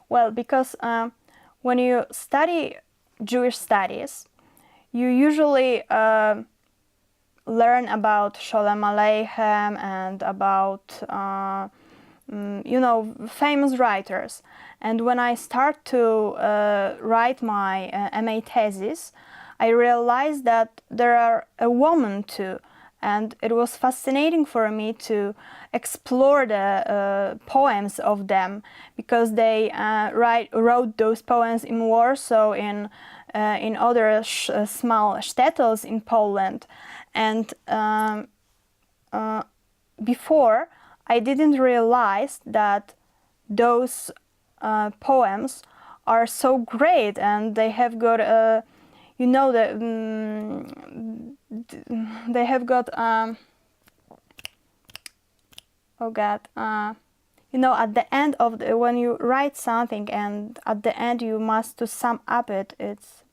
Well, because when you study Jewish studies, you usually learn about Sholem Aleichem and about famous writers. And when I start to write my MA thesis, I realized that there are a woman too, and it was fascinating for me to explore the poems of them, because they wrote those poems in Warsaw, in other small shtetls in Poland, and before I didn't realize that those poems are so great, and they have got they have got oh God, at the end of when you write something, and at the end you must to sum up it. It's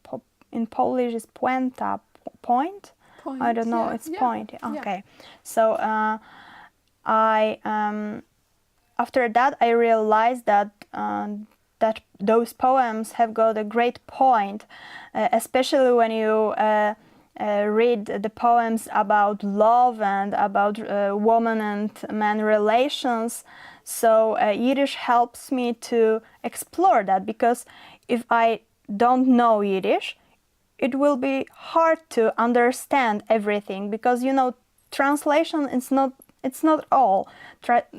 in Polish is puenta, point. I don't know. It's point. Okay, yeah. So I after that I realized that that those poems have got a great point, especially when you read the poems about love and about woman and man relations. So Yiddish helps me to explore that, because if I don't know Yiddish, it will be hard to understand everything, because translation is not. It's not all.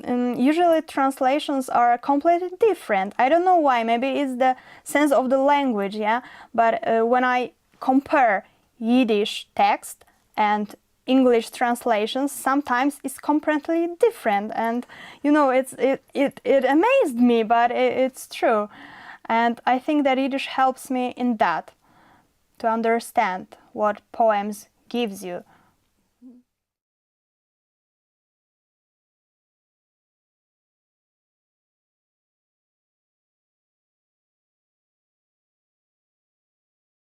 Usually translations are completely different. I don't know why. Maybe it's the sense of the language, yeah. But when I compare Yiddish text and English translations, sometimes it's completely different. And it amazed me, but it's true. And I think that Yiddish helps me in that, to understand what poems gives you.